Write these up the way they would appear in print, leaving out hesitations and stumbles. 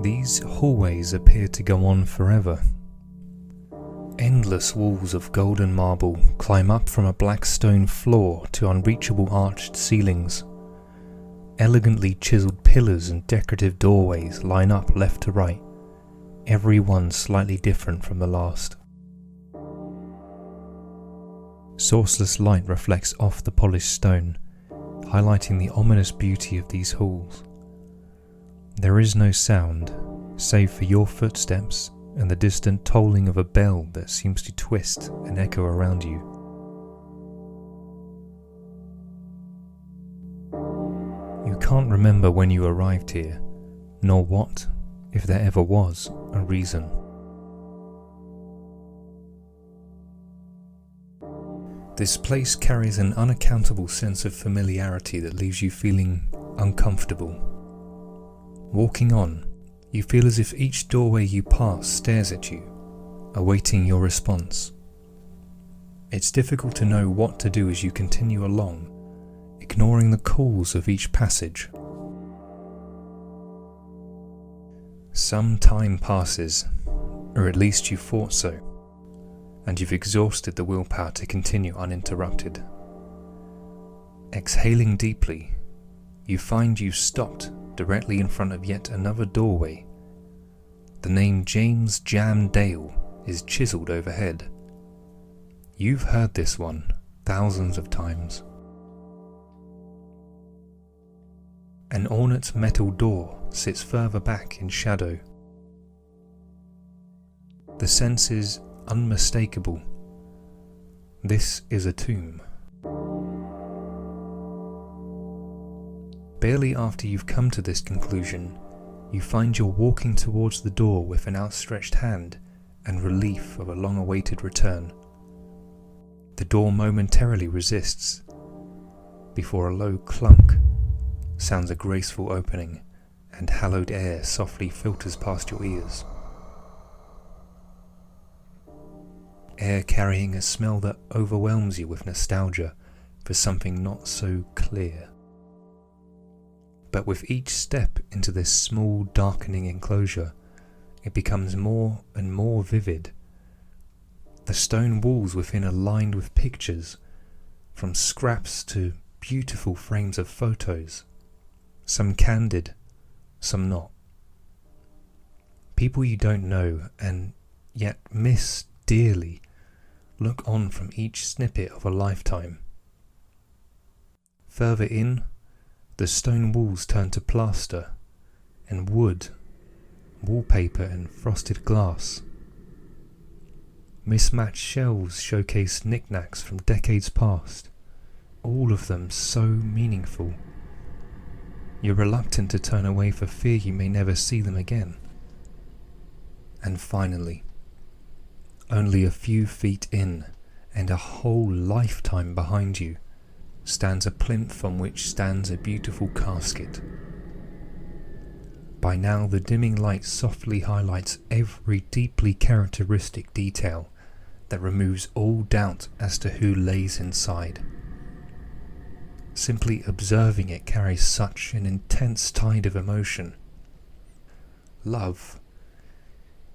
These hallways appear to go on forever. Endless walls of golden marble climb up from a black stone floor to unreachable arched ceilings. Elegantly chiseled pillars and decorative doorways line up left to right, every one slightly different from the last. Sourceless light reflects off the polished stone, highlighting the ominous beauty of these halls. There is no sound, save for your footsteps and the distant tolling of a bell that seems to twist and echo around you. You can't remember when you arrived here, nor what, if there ever was, a reason. This place carries an unaccountable sense of familiarity that leaves you feeling uncomfortable. Walking on, you feel as if each doorway you pass stares at you, awaiting your response. It's difficult to know what to do as you continue along, ignoring the calls of each passage. Some time passes, or at least you thought so, and you've exhausted the willpower to continue uninterrupted. Exhaling deeply, you find you've stopped directly in front of yet another doorway. The name James Jam Dale is chiseled overhead. You've heard this one thousands of times. An ornate metal door sits further back in shadow. The sense is unmistakable. This is a tomb. Barely after you've come to this conclusion, you find you're walking towards the door with an outstretched hand and relief of a long-awaited return. The door momentarily resists, before a low clunk sounds a graceful opening and hallowed air softly filters past your ears. Air carrying a smell that overwhelms you with nostalgia for something not so clear. But with each step into this small, darkening enclosure, it becomes more and more vivid. The stone walls within are lined with pictures, from scraps to beautiful frames of photos, some candid, some not. People you don't know and yet miss dearly look on from each snippet of a lifetime. Further in, the stone walls turn to plaster and wood, wallpaper and frosted glass. Mismatched shelves showcase knickknacks from decades past, all of them so meaningful. You're reluctant to turn away for fear you may never see them again. And finally, only a few feet in and a whole lifetime behind you, stands a plinth on which stands a beautiful casket. By now the dimming light softly highlights every deeply characteristic detail that removes all doubt as to who lays inside. Simply observing it carries such an intense tide of emotion. Love,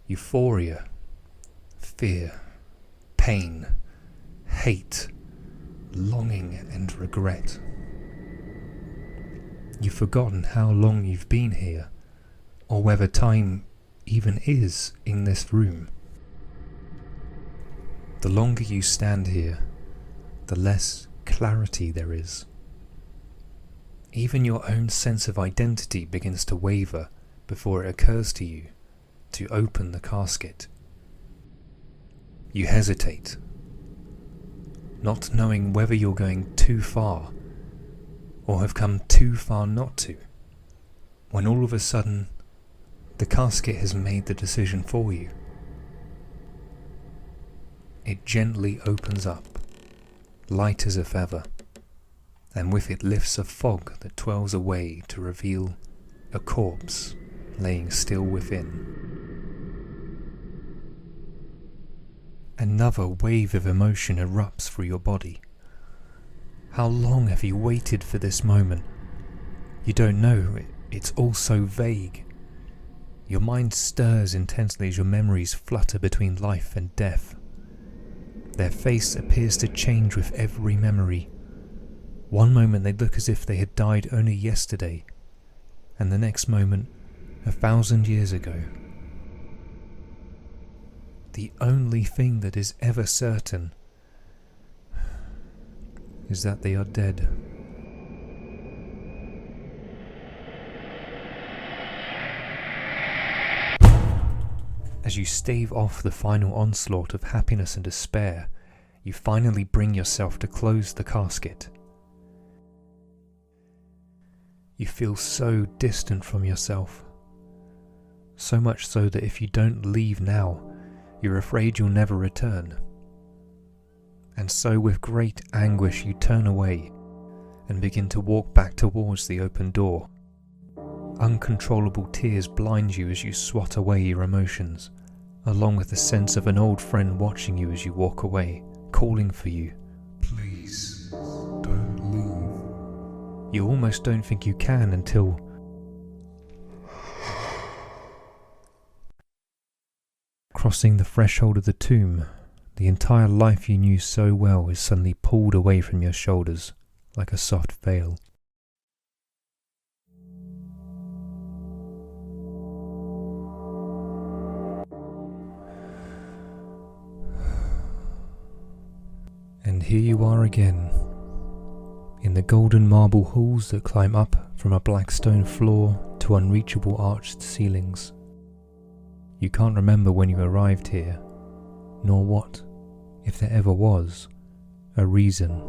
euphoria, fear, pain, hate, longing and regret. You've forgotten how long you've been here, or whether time even is in this room. The longer you stand here, the less clarity there is. Even your own sense of identity begins to waver before it occurs to you to open the casket. You hesitate, not knowing whether you're going too far or have come too far not to, when all of a sudden the casket has made the decision for you. It gently opens up, light as a feather, and with it lifts a fog that twirls away to reveal a corpse laying still within. Another wave of emotion erupts through your body. How long have you waited for this moment? You don't know, it's all so vague. Your mind stirs intensely as your memories flutter between life and death. Their face appears to change with every memory. One moment they look as if they had died only yesterday, and the next moment, 1,000 years ago. The only thing that is ever certain is that they are dead. As you stave off the final onslaught of happiness and despair, you finally bring yourself to close the casket. You feel so distant from yourself, so much so that if you don't leave now, you're afraid you'll never return. And so with great anguish you turn away and begin to walk back towards the open door. Uncontrollable tears blind you as you swat away your emotions, along with the sense of an old friend watching you as you walk away, calling for you. Please, don't leave. You almost don't think you can until... Crossing the threshold of the tomb, the entire life you knew so well is suddenly pulled away from your shoulders like a soft veil. And here you are again, in the golden marble halls that climb up from a black stone floor to unreachable arched ceilings. You can't remember when you arrived here, nor what, if there ever was, a reason